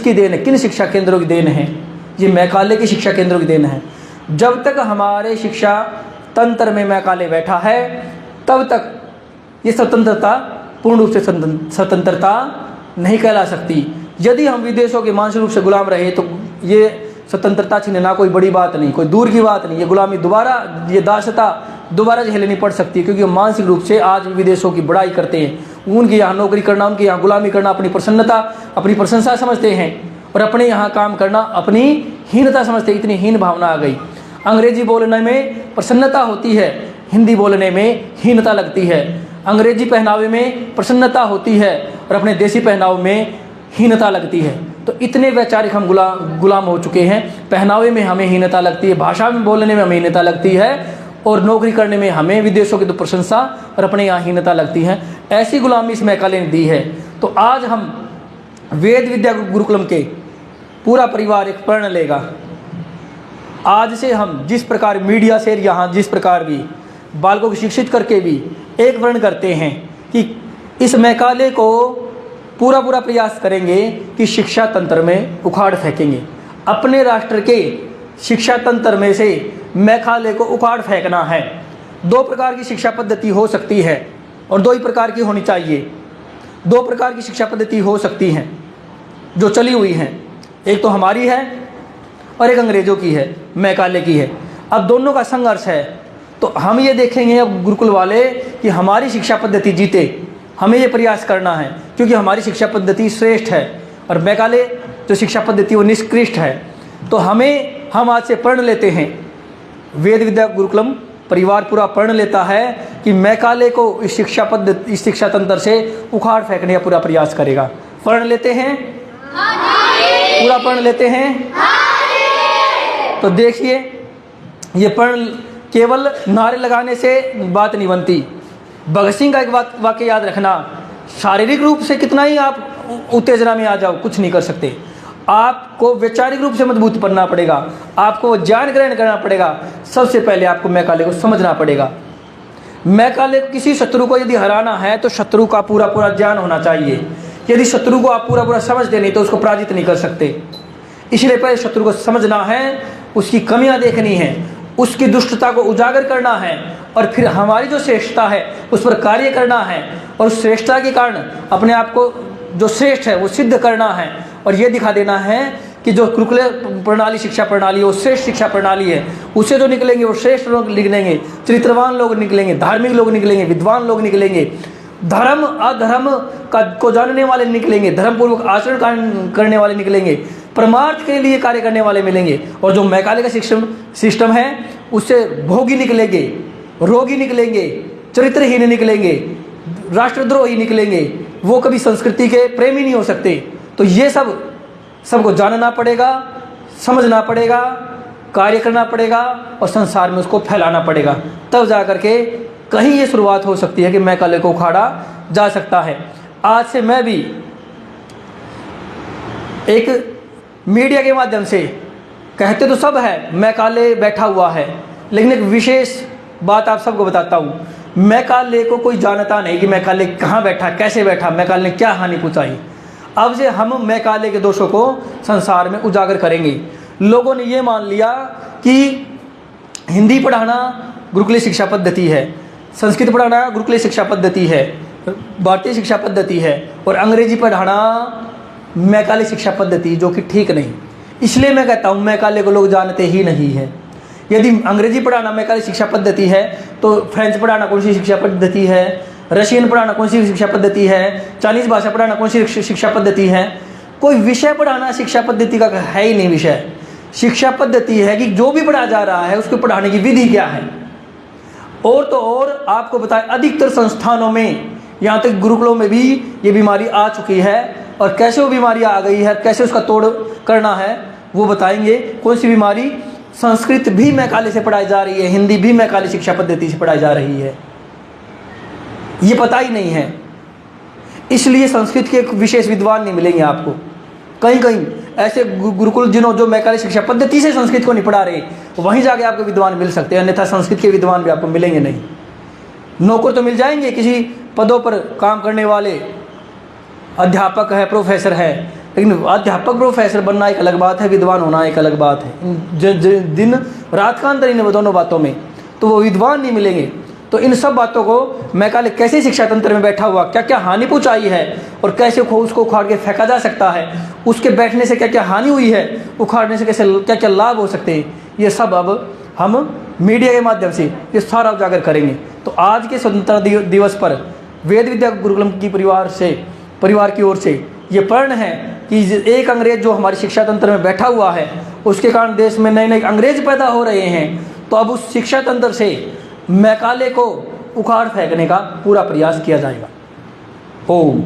किसकी देन है, किन शिक्षा केंद्रों की देन है? ये मैकाले की शिक्षा केंद्रों की देन है। जब तक हमारे शिक्षा तंत्र में मैकाले बैठा है तब तक ये स्वतंत्रता पूर्ण रूप से स्वतंत्रता नहीं कहला सकती। यदि हम विदेशों के मानसिक रूप से गुलाम रहे तो ये स्वतंत्रता छीनना कोई बड़ी बात नहीं, कोई दूर की बात नहीं। ये गुलामी दोबारा, ये दासता दोबारा झेलनी पड़ सकती है, क्योंकि हम मानसिक रूप से आज भी विदेशों की बड़ाई करते हैं। उनके यहाँ नौकरी करना, उनके यहाँ गुलामी करना अपनी प्रसन्नता, अपनी प्रशंसा समझते हैं, और अपने यहाँ काम करना अपनी हीनता समझते हैं। इतनी हीन भावना आ गई। अंग्रेजी बोलने में प्रसन्नता होती है, हिंदी बोलने में हीनता लगती है। अंग्रेजी पहनावे में प्रसन्नता होती है और अपने देसी पहनावे में हीनता लगती है। तो इतने वैचारिक हम गुलाम हो चुके हैं। पहनावे में हमें हीनता लगती है, भाषा में बोलने में हमें हीनता लगती है, और नौकरी करने में हमें विदेशों की तो प्रशंसा और अपने यहाँ हीनता लगती है। ऐसी गुलामी इस मैकाले ने दी है। तो आज हम वेद विद्या गुरुकुलम के पूरा परिवार एक प्रण लेगा। आज से हम जिस प्रकार मीडिया से यहाँ जिस प्रकार भी बालकों को शिक्षित करके भी एक प्रण करते हैं कि इस मैकाले को पूरा प्रयास करेंगे कि शिक्षा तंत्र में उखाड़ फेंकेंगे। अपने राष्ट्र के शिक्षा तंत्र में से मैकाले को उखाड़ फेंकना है। 2 प्रकार की शिक्षा पद्धति हो सकती है और 2 ही प्रकार की होनी चाहिए। 2 प्रकार की शिक्षा पद्धति हो सकती हैं जो चली हुई हैं, एक तो हमारी है और एक अंग्रेज़ों की है, मैकाले की है। अब दोनों का संघर्ष है। तो हम ये देखेंगे अब गुरुकुल वाले कि हमारी शिक्षा पद्धति जीते। हमें ये प्रयास करना है क्योंकि हमारी शिक्षा पद्धति श्रेष्ठ है और मैकाले जो शिक्षा पद्धति वो निष्कृष्ट है। तो हम आज से प्रण लेते हैं, वेद विद्या गुरुकुलम परिवार पूरा प्रण लेता है कि मैकाले को इस शिक्षा पद्धति, इस शिक्षा तंत्र से उखाड़ फेंकने का पूरा प्रयास करेगा। प्रण लेते हैं, पूरा प्रण लेते हैं। तो देखिए, ये प्रण केवल नारे लगाने से बात नहीं बनती। भगत सिंह का एक वाक्य याद रखना, शारीरिक रूप से कितना ही आप उत्तेजना में आ जाओ कुछ नहीं कर सकते। आपको वैचारिक रूप से मजबूत बनना पड़ेगा, आपको ज्ञान ग्रहण करना पड़ेगा। सबसे पहले आपको मैकाले को समझना पड़ेगा। मैकाले को किसी शत्रु को यदि हराना है तो शत्रु का पूरा ज्ञान होना चाहिए। यदि शत्रु को आप पूरा समझते नहीं तो उसको पराजित नहीं कर सकते। इसलिए पहले शत्रु को समझना है, उसकी कमियां देखनी है, उसकी दुष्टता को उजागर करना है, और फिर हमारी जो श्रेष्ठता है उस पर कार्य करना है, और उस श्रेष्ठता के कारण अपने आप को जो श्रेष्ठ है वो सिद्ध करना है, और ये दिखा देना है कि जो गुरुकुल प्रणाली शिक्षा प्रणाली है वो श्रेष्ठ शिक्षा प्रणाली है। उससे जो निकलेंगे वो श्रेष्ठ लोग निकलेंगे, चरित्रवान लोग निकलेंगे, धार्मिक लोग निकलेंगे, विद्वान लोग निकलेंगे, धर्म अधर्म को जानने वाले निकलेंगे, धर्मपूर्वक आचरण करने वाले निकलेंगे, परमार्थ के लिए कार्य करने वाले मिलेंगे। और जो मैकाले का सिस्टम है उससे भोगी निकलेंगे, रोगी निकलेंगे, चरित्रहीन निकलेंगे, राष्ट्रद्रोही निकलेंगे, वो कभी संस्कृति के प्रेमी नहीं हो सकते। तो ये सबको जानना पड़ेगा, समझना पड़ेगा, कार्य करना पड़ेगा और संसार में उसको फैलाना पड़ेगा। तब जा करके कहीं ये शुरुआत हो सकती है कि मैकाले को उखाड़ा जा सकता है। आज से मैं भी एक मीडिया के माध्यम से, कहते तो सब है मैकाले बैठा हुआ है, लेकिन एक विशेष बात आप सबको बताता हूँ। मैकाले को कोई जानता नहीं कि मैकाले कहाँ बैठा, कैसे बैठा, मैकाले ने क्या हानि पहुँचाई। अब से हम मैकाले के दोषों को संसार में उजागर करेंगे। लोगों ने ये मान लिया कि हिंदी पढ़ाना गुरुकुलीय शिक्षा पद्धति है, संस्कृत पढ़ाना गुरुकुलीय शिक्षा पद्धति है, भारतीय शिक्षा पद्धति है, और अंग्रेजी पढ़ाना मैकाले शिक्षा पद्धति, जो कि ठीक नहीं। इसलिए मैं कहता हूँ मैकाले को लोग जानते ही नहीं है। यदि अंग्रेजी पढ़ाना मैकाले शिक्षा पद्धति है तो फ्रेंच पढ़ाना कौन सी शिक्षा पद्धति है, रशियन पढ़ाना कौन सी शिक्षा पद्धति है, चाइनीज भाषा पढ़ाना कौन सी शिक्षा पद्धति है। कोई विषय पढ़ाना शिक्षा पद्धति का है ही नहीं। विषय शिक्षा पद्धति है कि जो भी पढ़ा जा रहा है उसको पढ़ाने की विधि क्या है। और तो और आपको बताएं, अधिकतर संस्थानों में, यहाँ तक गुरुकुलों में भी ये बीमारी आ चुकी है, और कैसे वो बीमारी आ गई है, कैसे उसका तोड़ करना है वो बताएंगे। कौन सी बीमारी? संस्कृत भी मैकाले से पढ़ाई जा रही है, हिंदी भी मैकाले शिक्षा पद्धति से पढ़ाई जा रही है, ये पता ही नहीं है। इसलिए संस्कृत के विशेष विद्वान नहीं मिलेंगे आपको। कहीं कहीं ऐसे गुरुकुल जो मैकाले शिक्षा पद्धति से संस्कृत को नहीं पढ़ा रहे, वहीं जाके आपको विद्वान मिल सकते हैं, अन्यथा संस्कृत के विद्वान भी आपको मिलेंगे नहीं। नौकर तो मिल जाएंगे, किसी पदों पर काम करने वाले अध्यापक है, प्रोफेसर है, लेकिन अध्यापक प्रोफेसर बनना एक अलग बात है, विद्वान होना एक अलग बात है। दिन रात का अंतर इन दोनों बातों में, तो वो विद्वान नहीं मिलेंगे। तो इन सब बातों को मैकाले कैसे शिक्षा तंत्र में बैठा हुआ क्या क्या हानि पहुँचाई है और कैसे उसको उखाड़ के फेंका जा सकता है, उसके बैठने से क्या क्या हानि हुई है, उखाड़ने से कैसे क्या क्या लाभ हो सकते हैं, ये सब अब हम मीडिया के माध्यम से ये सारा उजागर करेंगे। तो आज के स्वतंत्रता दिवस पर वेद विद्या गुरुकुलम की परिवार की ओर से ये प्रण है कि एक अंग्रेज जो हमारी शिक्षा तंत्र में बैठा हुआ है, उसके कारण देश में नए नए अंग्रेज पैदा हो रहे हैं। तो अब उस शिक्षा तंत्र से मैकाले को उखाड़ फेंकने का पूरा प्रयास किया जाएगा। ओम।